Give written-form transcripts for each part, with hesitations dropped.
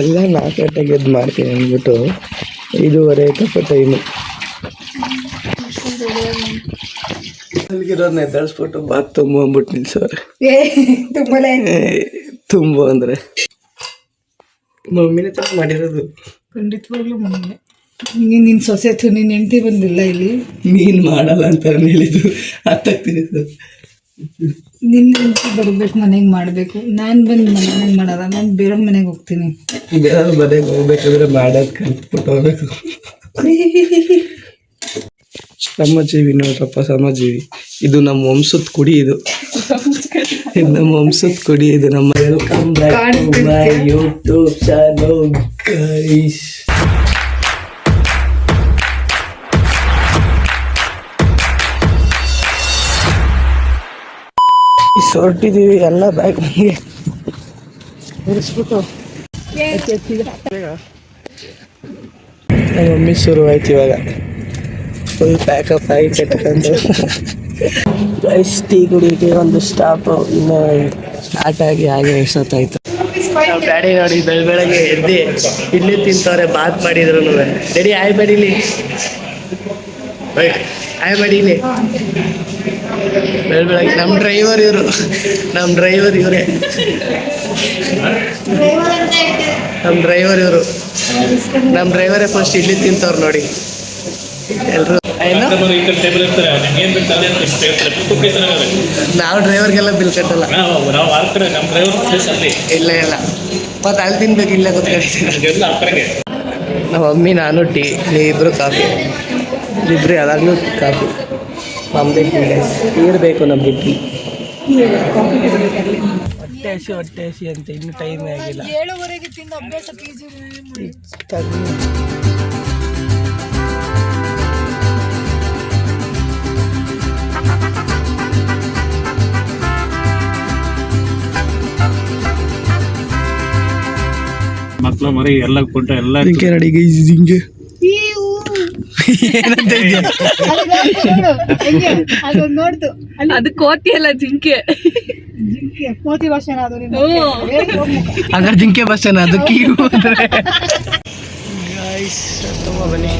ಎಲ್ಲ 4 ಗಂಟೆಗೆ ಎದ್ದು ಮಾಡ್ತೀನಿ ಅಂದ್ಬಿಟ್ಟು 5:30 ಆಯ್ತಪ್ಪ ಟೈಮು. ಅಲ್ಲಿಗಿರೋದನ್ನ ಎದ್ದಾಳಿಸ್ಬಿಟ್ಟು ಬಾತ್ ತುಂಬ ಅಂದ್ಬಿಟ್ಟು ನಿಲ್ಸವ್ರೆ. ತುಂಬ ಅಂದರೆ ಮಮ್ಮಿನೇ ತಪ್ಪು ಮಾಡಿರೋದು. ಖಂಡಿತವಾಗ್ಲೂ ಮಮ್ಮಿನೇ. ನಿನ್ನ ಸೊಸೆ ನಿನ್ನ ಹೆಂಡತಿ ಬಂದಿಲ್ಲ ಇಲ್ಲಿ. ನೀನು ಮಾಡಲ್ಲ ಅಂತ ಹೇಳಿದ್ದು ಹತ್ತಾಗ್ತೀನಿ ಸರ್. ನಿನ್ನ ಹೆಂಡತಿ ಬರ್ಬೇಕು, ಮನೆಗೆ ಮಾಡಬೇಕು. ನಾನು ಬಂದು ಮನೆಗೆ ಮಾಡಲ್ಲ, ನಾನು ಬೇರೆ ಮನೆಗೆ ಹೋಗ್ತೀನಿ. ಬೇರೆ ಮನೆಗೆ ಹೋಗ್ಬೇಕಾದ್ರೆ ಮಾಡೋದು ಕಲ್ತ್ಬಿಟ್ಟು ಹೋಗ್ಬೇಕು. ಶ್ರಮಜೀವಿ ನೋಡ್ರಪ್ಪ, ಶ್ರಮಜೀವಿ. ಇದು ನಮ್ಮ ವಂಶದ ಕುಡಿ. ಇದು ನಮ್ಮ ವಂಶದ ಕುಡಿ. ಇದು ನಮ್ಮ welcome back to my YouTube channel guys. ಹೊರಟಿದ್ದೀವಿ ಎಲ್ಲ ಬ್ಯಾಗ್ ನಮಗೆ ಇರಿಸ್ಬಿಟ್ಟು ನಮ್ಮ ಮಮ್ಮಿ ಶುರುವಾಯ್ತು ಇವಾಗ. ಫುಲ್ ಪ್ಯಾಕಪ್ ಆಗಿ ಕಟ್ಕೊಂಡು ರೈಸ್ ಟೀ ಕುಡಿಯೋಕ್ಕೆ ಒಂದು ಸ್ಟಾಪು. ಇನ್ನು ಸ್ಟಾರ್ಟ್ ಆಗಿ ಹಾಗೆ ಎಷ್ಟೊತ್ತಾಯ್ತು. ನಾವು ಡ್ಯಾಡಿ ನೋಡಿ ಬೆಳಗ್ಗೆ ಎದ್ದು ಇಡ್ಲಿ ತಿಂತವ್ರೆ. ಬಾತ್ ಮಾಡಿದ್ರು ರೆಡಿ ಆಯ್ ಬಡೀಲಿ, ಆಯ್ ಬಡೀಲಿ. ಬೆಳಗ್ಗೆ ನಮ್ಮ ಡ್ರೈವರ್ ಇವರು, ನಮ್ಮ ಡ್ರೈವರ್ ಇವರೇ, ನಮ್ಮ ಡ್ರೈವರ್ ಇವರು. ನಮ್ಮ ಡ್ರೈವರೇ ಫಸ್ಟ್ ಇಡ್ಲಿ ತಿಂತವ್ರು ನೋಡಿ ಎಲ್ಲರೂ. ನಾವು ಡ್ರೈವರ್ಗೆಲ್ಲ ಬಿಲ್ ಕಟ್ಟಲ್ಲ. ಇಲ್ಲ ಇಲ್ಲ, ಮತ್ತೆ ಅಲ್ಲಿ ತಿನ್ಬೇಕು, ಇಲ್ಲೇ ಕೂತ್ಕೊಂಡಿದ್ದೀನಿ. ನಮ್ಮ ಮಮ್ಮಿ ನಾನು ಟೀ, ಇಬ್ಬರು ಕಾಫಿ. ಇಬ್ಬರು ಯಾವಾಗಲೂ ಕಾಫಿ. ನಮ್ಮದೇ ಇರಬೇಕು ನಮ್ಗಿಬ್ಬರು. ಹೊಟ್ಟೆ ಹಸಿ ಅಂತ ಇನ್ನೂ ಟೈಮೇ ಆಗಿಲ್ಲ. 7:30ಗೆ ತಿಂದು ಅಭ್ಯಾಸ ಪೀಜಿ. ಮಕ್ಕಳು ಮರಿ ಎಲ್ಲ ಕೊಟ್ಟ ಎಲ್ಲ ಹಿಂಗೆ ನೋಡಿ ಗೈಸ್, ಹಿಂಗೆ ನೋಡ್ತು. ಅದು ಕೋತಿ ಅಲ್ಲ, ಜಿಂಕೆ. ಕೋತಿ ಭಾಷೆ ಹಾಗಾದ್ರೆ ಜಿಂಕೆ ಭಾಷೆನ ಅದು. ಗೈಸ್ ತುಂಬ ಬನ್ನಿ.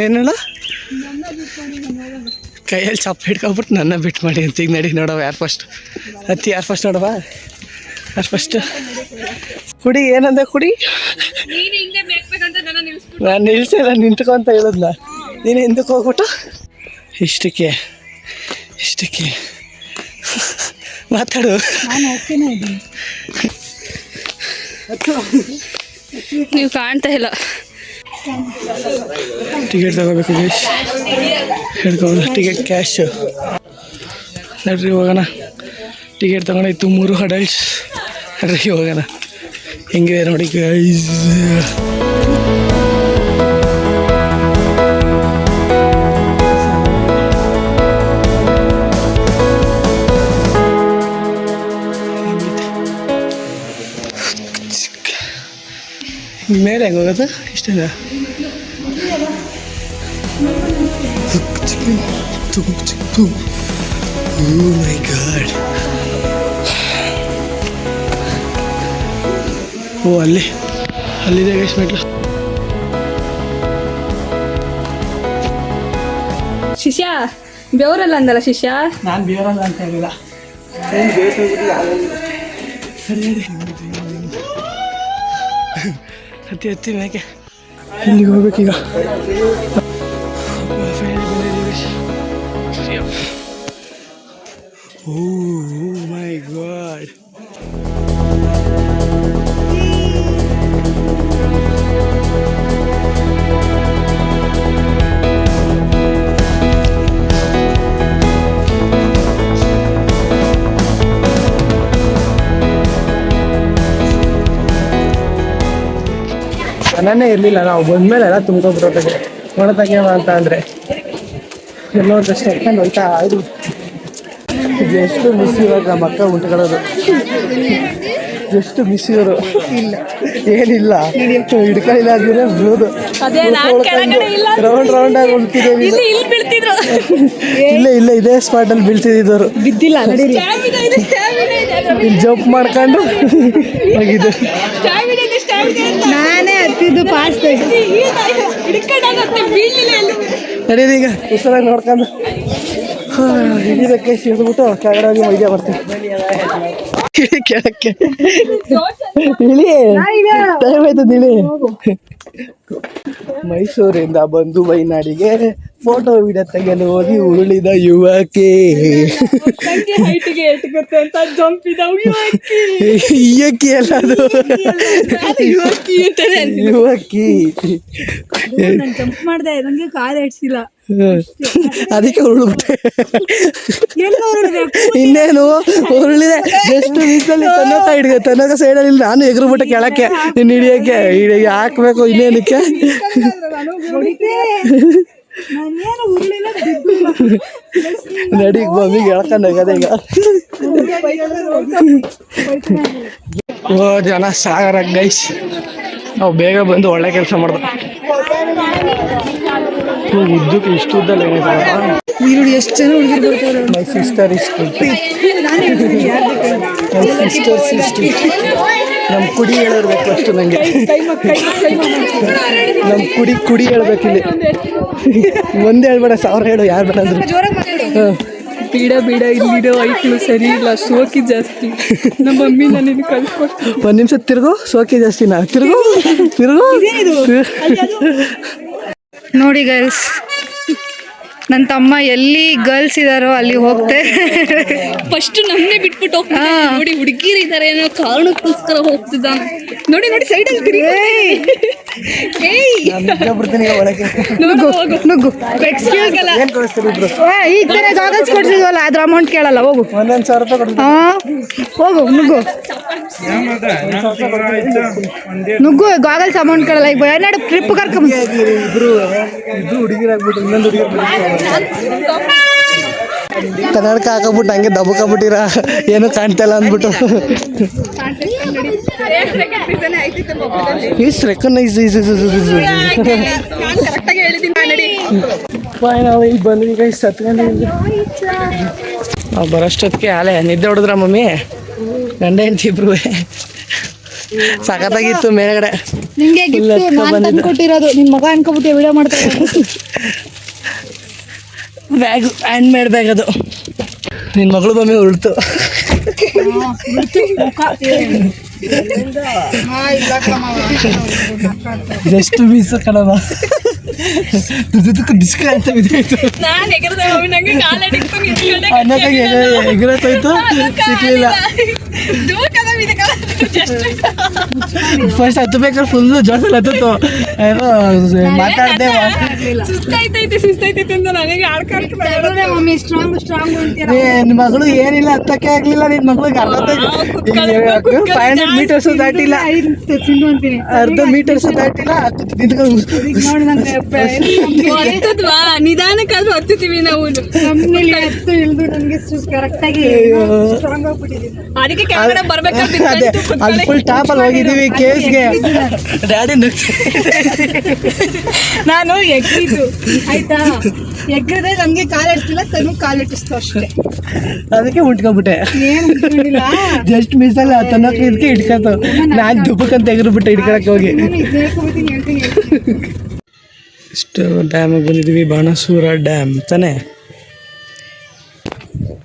ಏನಲ್ಲ ಕೈಯಲ್ಲಿ ಚಪ್ಪ ಹಿಡ್ಕೊಬಿಟ್ಟು ನನ್ನ ಬಿಟ್ಟು ಮಾಡಿ ಅಂತ. ಈಗ ನಡಿ ನೋಡವ ಯಾರು ಫಸ್ಟ್ ಹತ್ತಿ, ಯಾರು ಫಸ್ಟ್ ನೋಡವ, ಯಾರು ಫಸ್ಟ್. ಕುಡಿ ಏನಂದೆ, ಕುಡಿ. ನಾನು ನಿಲ್ಸಿಲ್ಲ, ನಿಂತ್ಕೊಂತ ಹೇಳಿದ್ನ. ನೀನು ಹಿಂದಕ್ಕೆ ಹೋಗ್ಬಿಟ್ಟು ಇಷ್ಟಕ್ಕೆ ಮಾತಾಡು. ನೀವು ಕಾಣ್ತಾ ಇಲ್ಲ. ಟಿಕೆಟ್ ತಗೋಬೇಕು ಗೈಸ್, ಹಿಡ್ಕೊಂಡು ಟಿಕೆಟ್ ಕ್ಯಾಶ್. ನಡ್ರಿ ಹೋಗೋಣ. ಟಿಕೆಟ್ ತಗೊಂಡಾಯ್ತು 3 ಅಡಲ್ಟ್ಸ್. ನಡ್ರಿ ಹೋಗೋಣ. ಹೆಂಗಿದೆ ನೋಡಿ ಗೈಸ್. ಮೇಲೆ ಹೆಂಗೆ ಹೋಗೋದು ಇಷ್ಟೇನಾ? Oh my god. ಓ ಅಲ್ಲಿದೆ ಗೈಸ್ ಮೆಟ್ಲು. ಶಿಷ್ಯ ಬೆವರಲ್ಲ ಅಂದಲ್ಲ ಶಿಷ್ಯ. ನಾನು ಬೇರಲ್ಲ ಅಂತ ಹೇಳಿಲ್ಲ. ಹತ್ತಿ ಮೇಕೆ ಇಲ್ಲಿಗೆ ಹೋಗ್ಬೇಕೀಗ. Oh my god. ನಾನೇ ಇರಲಿಲ್ಲ, ನಾವು ಬಂದಮೇಲೆ ಎಲ್ಲ ತುಂಬ್ಕೊಬಿಟ್ಟೋಗೆ ನೋಡೋದಾಗೆ ಅಂತ ಅಂದರೆ ಎಲ್ಲೋ ಜಸ್ಟ್ ಎತ್ಕೊಂಡು ಹೋಯ್ತಾ ಇದು. ಎಷ್ಟು ಮಿಸ್ ಇವಾಗ ನಮ್ಮ ಅಕ್ಕ ಉಂಟುಕೊಳ್ಳೋದು. ಜಸ್ಟ್ ಮಿಸ್ ಇವರು ಏನಿಲ್ಲ ಹಿಡ್ಕೊಂಡಿಲ್ಲ ಅಂದ್ರೆ ಬಿಡೋದು ಅದೇ ನಾನ್ ಕೆಳಗಡೆ ಇಲ್ಲ ರೌಂಡ್ ಆಗಿ ಉಳ್ತಿದ್ದೇವೆ ಇಲ್ಲಿ ಬೀಳ್ತಿದ್ರು. ಇಲ್ಲ ಇದೇ ಸ್ಪಾಟ್ ಅಲ್ಲಿ ಬೀಳ್ತಿದ್ದವರು ಬಿದ್ದಿಲ್ಲ ನಡೀರಿ. ಇಲ್ಲಿ ಜಂಪ್ ಮಾಡ್ಕೊಂಡು ಹೋಗಿದ್ದು. ನಾನೇ ಹತ್ತಿದ್ದು ಪಾಸ್ಟ್. ನಡೀರಿ ಈಗ ಹುಷಾರಾಗಿ ನೋಡ್ಕೊಂಡು ಹಿಡಿದಕ್ಕೆ ಸಿಡಿದ್ಬಿಟ್ಟು ಕೆಳಗಡೆ ಹೋಗಿ ಮೈದೆ ಬರ್ತೀನಿ. ಕೆಳಕ್ಕೆ ಇಳಿ ಟೈಮ್ ಆಯ್ತದ ಇಳಿ. ಮೈಸೂರಿಂದ ಬಂದು ವೈನಾಡಿಗೆ ಫೋಟೋ ವಿಡಿಯೋ ತೆಗೆಯಲು ಹೋಗಿ ಉರುಳಿದ ಯುವಕಿ. ಯುವಕಿ ಅಲ್ಲ ಅದು ಯುವಕಿ. ಜಂಪ್ ಮಾಡ್ದೆ ನಂಗೆ ಕಾಲು ಎಡ್ಸಿಲ್ಲ, ಅದಕ್ಕೆ ಉರುಳ್ಬಿಟ್ಟೆ. ಇನ್ನೇನು ಉರುಳಿದೆ ಜಸ್ಟ್ ಮಿಸ್ಸಲ್ಲಿ ತನಕ ಸೈಡಲ್ಲಿ ನಾನು ಎಗರ್ಬಿಟ್ಟೆ ಕೆಳಕ್ಕೆ ನಿನ್ನ ಹಿಡಿಯೋಕ್ಕೆ ಹಾಕ್ಬೇಕು. ಇನ್ನೇನಕ್ಕೆ ನಡಿ ಮಮ್ಮಿಗೆ ಹೇಳ್ಕೊಂಡು ಹೋಗೋದೆ ಈಗ. ಓ ಜನ ಸಾಗರ ಗೈಸ್. ನಾವು ಬೇಗ ಬಂದು ಒಳ್ಳೆ ಕೆಲಸ ಮಾಡ್ದ. ಉದ್ದಕ್ಕೆ ಇಷ್ಟು ಉದ್ದಲ್ಲ ಈರುಳ್ಳಿ ಎಷ್ಟು ಜನ ಹುಡುಗಿರು ಬರ್ತಾರೆ. ಮೈ ಸಿಸ್ಟರ್ ಇಷ್ಟು ನಮ್ಮ ಕುಡಿ ಹೇಳಿರ್ಬೇಕು ಅಷ್ಟು ನನಗೆ. ನಮ್ಮ ಕುಡಿ ಹೇಳ್ಬೇಕಿಲ್ಲಿ. ಒಂದೇ ಹೇಳ್ಬೇಡ, 1000 ಹೇಳು, ಯಾರು ಬೇಡ ಅಂದ್ರು. ಬೇಡ ಇಲ್ಲಿರೋ ಐಕ್ಳು ಸರಿ ಇಲ್ಲ, ಸೋಕಿ ಜಾಸ್ತಿ. ನಮ್ಮ ಮಮ್ಮಿ ನನಗೆ ಕಳ್ಸ್ಕೊಡ್ತೀನಿ. 1 ನಿಮಿಷ ತಿರ್ಗು, ಸೋಕಿ ಜಾಸ್ತಿನಾ? ತಿರ್ಗು ನೋಡಿ ಗರ್ಲ್ಸ್, ನನ್ನ ತಮ್ಮ ಎಲ್ಲಿ ಗರ್ಲ್ಸ್ ಇದಾರೋ ಅಲ್ಲಿ ಹೋಗ್ತೆ. ಫಸ್ಟ್ ನಮ್ಮನ್ನೇ ಬಿಟ್ಬಿಟ್ಟು ಹೋಗ್ತಾನೆ. ನೋಡಿ ಹುಡುಗಿರು ಇದಾರೆ ಅನ್ನೋ ಕಾರಣಕ್ಕೋಸ್ಕರ ಹೋಗ್ತಿದ್ದಾನೆ. ನೋಡಿ ಸೈಡಲ್ಲಿ ಬಿಡ್ತೀನಿ ಒಳಗೆ. ನುಗ್ಗು. ಎಕ್ಸ್ಕ್ಯೂಸ್ ಅಲ್ಲ, ಈಗ ತಾನೇ ಗಾಗಲ್ಸ್ ಕೊಡ್ಸಿದ್ವಲ್ಲ, ಅದ್ರ ಅಮೌಂಟ್ ಕೇಳಲ್ಲ. ಹೋಗು, 1000 ರೂಪಾಯಿ ಕೊಡ್ತೀನಿ. ಹೋಗು, ನುಗ್ಗು. ಗಾಗಲ್ಸ್ ಅಮೌಂಟ್ ಕೇಳಲ್ಲ. ಈಗ ಏನಾಡು ಟ್ರಿಪ್ ಕರ್ಕೊಂಬ. ಇಬ್ರು ಹುಡುಗಿರಾಗ್ಬಿಟ್ಟು ಇನ್ನೊಂದು ಹುಡುಗಿ ಕನ್ನಡಕ ಹಾಕಬಿಟ್ಟು ಹಂಗೆ ದಬ್ಬಕಾಗ್ಬಿಟ್ಟಿರ, ಏನು ಕಾಣ್ತಾ ಇಲ್ಲ ಅಂದ್ಬಿಟ್ಟು. ಈಸ್ ರೆಕಗ್ನೈಸ್ ನಾವು ಈಗ ಬಂದ್ವಿ ಗೈಸ್. ಸತ್ಕೊಂಡು ನಾವು ಬರೋಷ್ಟೊತ್ತಿಗೆ ಆಲೆ ನಿದ್ದೆ ಹೊಡೆದ್ರ ಮಮ್ಮಿ, ಗಂಡ ಹೆಂಡತಿ ಇಬ್ರು. ಸಖತ್ತಾಗಿತ್ತು ಮೇಲ್ಗಡೆ. ನಿಂಗೆ ಕೊಟ್ಟಿರೋದು ನಿಮ್ಮ ಮಗ ಅನ್ಕೊಬಿಟ್ಟು ವಿಡಿಯೋ ಮಾಡ್ತಾರೆ. ಬ್ಯಾಗು ಹ್ಯಾಂಡ್ ಮೇಡ್ ಬ್ಯಾಗ್ ಅದು. ನಿನ್ನ ಮಗಳು ಬಮ್ಮಿ ಉಳ್ತು. ಜಸ್ಟ್ ಮಿಸ್ ಕಣವ. ಡಿಸ್ಕ ಅಂತ ಬಿದ್ದಾಯ್ತು. ಎಗರತ್ತೋಯ್ತು, ಸಿಕ್ಲಿಲ್ಲ. First ಹತ್ತಬೇಕಾದ್ರೆ full ಜೋಸಲ್ಲಿ ಹತ್ತಿತ್ತು. ಮಾತಾಡ್ದೆ ನಿನ್ನ ಮಗಳು ಏನಿಲ್ಲ, ಹತ್ತಕ್ಕೆ ಆಗ್ಲಿಲ್ಲ. ನಿನ್ನ ಮಗಳಿಗೆ 500 ಮೀಟರ್ಸ್ ದಾಟಿಲ್ಲ, 1/2 ಮೀಟರ್ಸ್ ದಾಟಿಲ್ಲ. ನಿಧಾನಕ್ಕಾದ್ರೂ ಹತ್ತುತ್ತೀವಿ ನಾವು. ಅದಕ್ಕೆ ಕೆಳಗಡೆ ಬರ್ಬೇಕಾದ್ರೆ ಅಲ್ಲಿ ಫುಲ್ ಟಾಪ್ ಅಲ್ಲಿ ಹೋಗಿದ್ದೀವಿ ಕೇಸ್ಗೆ. ಡ್ಯಾಡಿ ನಾನು ಎಗ್ರಿದ್ದು ಆಯ್ತಾ, ಎಗ್ರದೆ ನಮ್ಗೆ ಕಾಲಿಡ್ತಿಲ್ಲ, ತನು ಕಾಲಿಟ್ಟಿಸ್ತು ಅಷ್ಟೇ. ಅದಕ್ಕೆ ಉಂಟ್ಕೊಂಡ್ಬಿಟ್ಟೆ. ಏನ್ ಉಂಟ್ಕೊಂಡಿಲ್ಲ, ಜಸ್ಟ್ ಮಿಸ್ ಅಲ್ಲ ತನ್ನಕ್ಕೆ ಇದಕ್ಕೆ ಇಟ್ಕೊತ. ನಾನು ದುಪ್ಪಕ್ಕಂತ ಎಗರ್ಬಿಟ್ಟೆ ಹಿಡ್ಕೊಳಕ್ಕೆ ಹೋಗಿ. ಇಷ್ಟು ಡ್ಯಾಮಿಗೆ ಬಂದಿದ್ದೀವಿ, ಬಾಣಸೂರ ಡ್ಯಾಮ್ ತಾನೇ.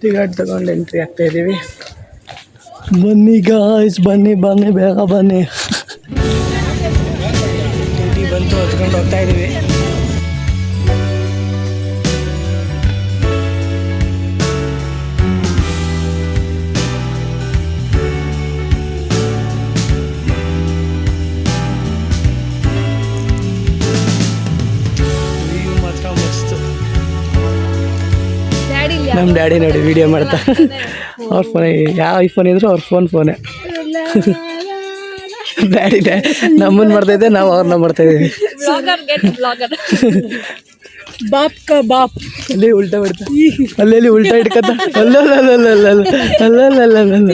ಟಿಕೆಟ್ ತಗೊಂಡು ಎಂಟ್ರಿ ಆಗ್ತಾ ಇದ್ದೀವಿ. ಬನ್ನಿ ಗಾಯ್ಸ್, ಬನ್ನಿ ಬೇಗ ಬನ್ನಿ. ಬಂತು, ಹತ್ಕೊಂಡು ಹೋಗ್ತಾ ಇದ್ದೀವಿ. ನಮ್ಮ ಡ್ಯಾಡಿ ನೋಡಿ ವಿಡಿಯೋ ಮಾಡ್ತಾ. ಅವ್ರ ಫೋನ್, ಯಾವ ಐಫೋನ್ ಇದ್ರು ಅವ್ರ ಫೋನೇ. ಡ್ಯಾಡಿ ನಮ್ಮನ್ನು ಮಾಡ್ತಾಯಿದ್ದೆ, ನಾವು ಅವ್ರನ್ನ ಮಾಡ್ತಾಯಿದ್ದೀವಿ. ಬಾಪ್ ಕಾ ಬಾಪ್. ಅಲ್ಲಿ ಉಲ್ಟಾ ಬಿಡ್ತಾ ಅಲ್ಲಿ ಉಲ್ಟಾ ಇಟ್ಕತ್ತ ಅಲ್ಲಲ್ಲ ಇಲ್ಲಿ ಚೆನ್ನಾಗಿದೆ ಒಂದು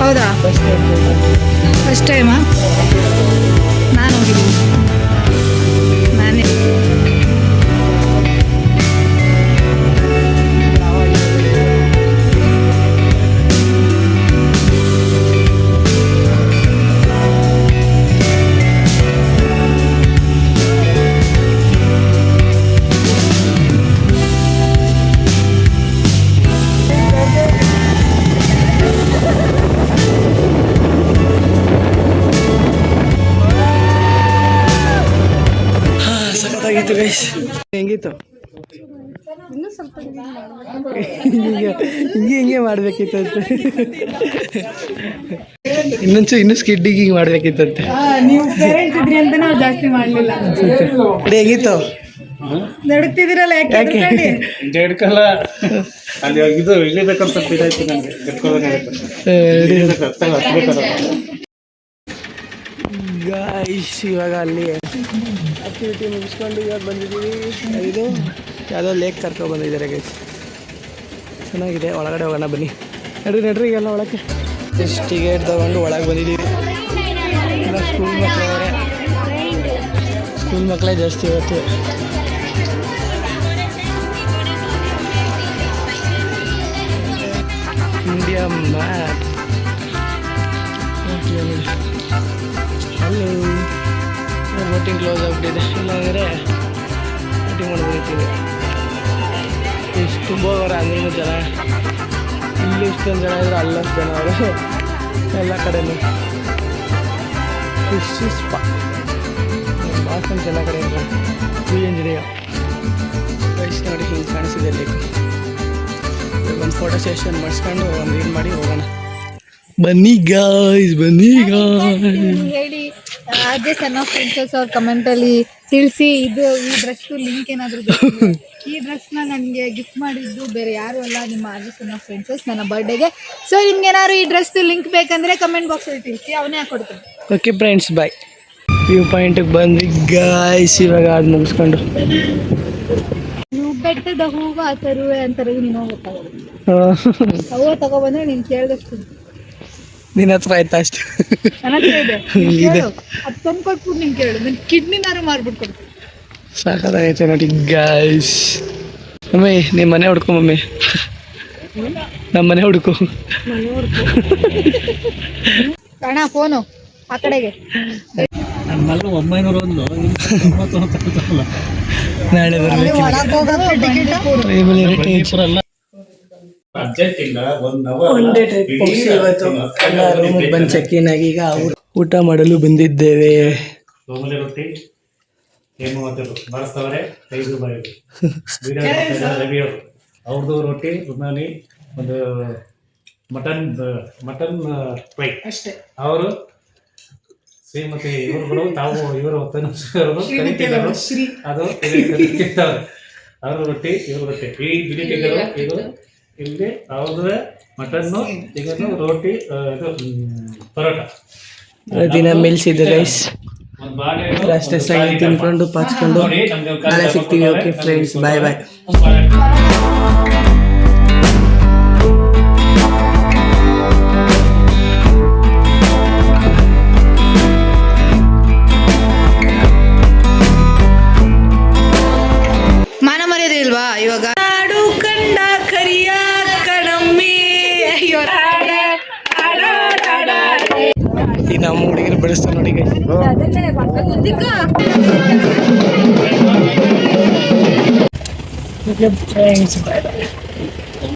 ಹೌದಾ ಫಸ್ಟ್ ಟೈಮಾ? ನಾನು ಹೋಗಿದ್ದೀನಿ ನಾನೇ. ಸಖತ್ತಾಗಿತ್ತು ಗೈಸ್. ಹೆಂಗಿತ್ತು? ಹಿಂಗೆ ಮಾಡ್ಬೇಕಿತ್ತಂತೆ. ಇನ್ನೂ ಸ್ಕಿಡ್ಡಿಗೆ ಹಿಂಗೆ ಮಾಡ್ಬೇಕಿತ್ತಂತೆ. ನೀವು ಪೇರೆಂಟ್ಸ್ ಇದ್ರಿ ಅಂತ ನಾವು ಜಾಸ್ತಿ ಮಾಡಲಿಲ್ಲ. ಹೆಂಗಿತ್ತು? ನಡುತ್ತಿದ್ದೀರಲ್ಲ ಯಾಕೆ? ಜಡ್ಕಲ್ಲ ಅಲ್ಲಿ ಇದು ಇಳಿಬೇಕಂತ ಇದಾಯ್ತು ನನಗೆ ಗಾಯ್ಸ್. ಇವಾಗ ಅಲ್ಲಿ ಆಕ್ಟಿವಿಟಿ ಮುಗಿಸ್ಕೊಂಡು ಇವಾಗ ಬಂದಿದ್ದೀವಿ. ಇದು ಯಾವುದೋ ಲೇಕ್ ಕರ್ಕೊಂಡು ಬಂದಿದ್ದಾರೆ ಗೈಸ್. ಚೆನ್ನಾಗಿದೆ. ಒಳಗಡೆ ಹೋಗೋಣ ಬನ್ನಿ. ನಡ್ರಿ ಎಲ್ಲ ಒಳಗೆ. ಜಸ್ಟ್ ಟಿಕೆಟ್ ತೊಗೊಂಡು ಒಳಗೆ ಬಂದಿದ್ದೀವಿ. ಎಲ್ಲ ಸ್ಕೂಲ್ ಮಕ್ಕಳೇ ಜಾಸ್ತಿ ಇವತ್ತು. India map. Hello. Boating close ಆಗಿಬಿಟ್ಟಿದೆ. ಇಲ್ಲಾಂದರೆ ಬೋಟಿಂಗ್ ಮಾಡ್ಬೋದಿತ್ತು. ಇಷ್ಟು ತುಂಬ ಅವರ ಅಂದ್ರೂ ಜನ. ಇಲ್ಲಿ ಇಷ್ಟೊಂದು ಜನ ಇದ್ರು ಅಲ್ಲಷ್ಟು ಜನ ಅವರು ಎಲ್ಲ ಕಡೆಯೂ. ಫಿಶ್ ಸ್ಪಾ ಭಾಳ ಜನ ಕಡೆ ಇದ್ದಾರೆ. ಇಂಜಿನಿಯರ್ ವಯಸ್ಸು ನೋಡಿ ಹಿಂಗೆ ಕಾಣಿಸಿದೆ. ಅಲ್ಲಿ ಒಂದು ಫೋಟೋ ಸೆಷನ್ ಮಾಡಿಸ್ಕೊಂಡು ಒಂದು ಇದು ಮಾಡಿ ಹೋಗೋಣ. ಬನ್ನಿ ಗಾಯ್ಸ್, ಬನ್ನಿ ಗಾಯ್ಸ್. ಹೇಳಿ ಅದೇ ಸಣ್ಣ ಫ್ರೆಂಡ್ಸಸ್ ಅವ್ರ ಕಮೆಂಟಲ್ಲಿ ತಿಳಿಸಿ. ಇದು ಈ ಡ್ರೆಸ್ದು ಲಿಂಕ್ ಏನಾದರೂ ಈ ಡ್ರೆಸ್ನ ನನಗೆ ಗಿಫ್ಟ್ ಮಾಡಿದ್ದು ಬೇರೆ ಯಾರು ಅಲ್ಲ, ನಿಮ್ಮ ಅದೇ ಸಣ್ಣ ಫ್ರೆಂಡ್ಸಸ್ ನನ್ನ ಬರ್ಡೇಗೆ. ಸೊ ನಿಮ್ಗೆ ಏನಾದ್ರು ಈ ಡ್ರೆಸ್ದು ಲಿಂಕ್ ಬೇಕಂದರೆ ಕಮೆಂಟ್ ಬಾಕ್ಸಲ್ಲಿ ತಿಳಿಸಿ, ಅವನೇ ಹಾಕೊಡ್ತೀನಿ. ಓಕೆ ಫ್ರೆಂಡ್ಸ್, ಬಾಯ್. ವ್ಯೂ ಪಾಯಿಂಟಿಗೆ ಬಂದ್ವಿ ಗಾಯ್ಸ್. ಇವಾಗ ಅದು ಮುಗಿಸ್ಕೊಂಡು ನೀವು ಬೆಟ್ಟದ ಹೂವು ತರುವೆ ಅಂತಾರೆ. ನೀನು ಹೂವು ತಗೊಬಂದ್ರೆ ನೀನು ಕೇಳಿದಷ್ಟು ನಿನ್ನ ಹತ್ರ ಆಯ್ತಾ? ಅಷ್ಟು ನನ್ನ ಹತ್ರ ಇದೆ. ಅದು ತಂದು ಕೊಟ್ಬಿಟ್ಟು ನೀನು ಕೇಳು, ನನ್ನ ಕಿಡ್ನಿನಾರು ಮಾರ್ಬಿಟ್ಟು ಕೊಡ್ತೀನಿ. ಸಾಕಾಗೈತೆ ನೋಡಿ ಗಾಯ್ಸ್. ಮಮ್ಮಿ ನಿಮ್ಮ ಮನೆ ಹುಡ್ಕೊ. ಮಮ್ಮಿ ನಮ್ಮ ಮನೆ ಹುಡ್ಕು. ಅಣ್ಣ ಫೋನು ಆ ಕಡೆಗೆ. ನಮ್ಮಲ್ಲಿ 901 ನಾಳೆ ಬರಬೇಕು. ಅರ್ಜೆಂಟ್ ಇಲ್ಲ, ಒನ್ ಡೇ ಟ್ರಿಪ್ ಮುಗಿಸಿ ಇವತ್ತು ಎಲ್ಲ ರೂಮಿಗೆ ಬಂದು ಚೆಕ್-ಇನ್ ಆಗಿ ಈಗ ಊಟ ಮಾಡಲು ಬಂದಿದ್ದೇವೆ. ರೂಮಲ್ಲಿ ರೊಟ್ಟಿ ಏನು ಮಾಡಿಸ್ತವ್ರೆ ₹5 ರವಿ ಅವರು. ಅವ್ರದ್ದು ರೊಟ್ಟಿ ರುಮಾಲಿ, ಒಂದು ಮಟನ್ ಫ್ರೈ ಅಷ್ಟೇ. ಅವರು ಶ್ರೀಮತಿ ಇವರು ತಾವು ಇವರು ಕರಿತಿದ್ದರು. ಅದು ಕರಿತಿರ್ತಾರೆ. ಅವ್ರ ರೊಟ್ಟಿ ಇವ್ರ ರೊಟ್ಟಿ. ಈ ಬಿಳಿತಿದ್ದರು ಇದು ಇಲ್ಲಿ ಅವ್ರದ್ದು ಮಟನ್ನು, ಈಗ ರೋಟಿ, ಇದು ಪರೋಟ ದಿನ ಮಿಲ್ಸಿದ್ದು ರೈಸ್ ಅಷ್ಟೇ. ಸಾಗಿ ತಿನ್ಕೊಂಡು ಪಾಚ್ಕೊಂಡು ನಾಳೆ ಸಿಗ್ತೀವಿ. ಓಕೆ ಫ್ರೆಂಡ್ಸ್, ಬಾಯ್ ಬಾಯ್. ಮಾನ ಮರ್ಯಾದೆ ಇಲ್ವಾ ಇವಾಗ? ನಾಡು ಕಂಡ ಕರಿಯ ಕಣಮ್ಮಿ. ಈ ನಮ್ಮ ಹುಡುಗಿರು ಬೆಳೆಸ್ತಾರೆ ನೋಡಿ. ಫ್ರೆಂಡ್ಸ್, ಬಾಯ್ ಬಾಯ್.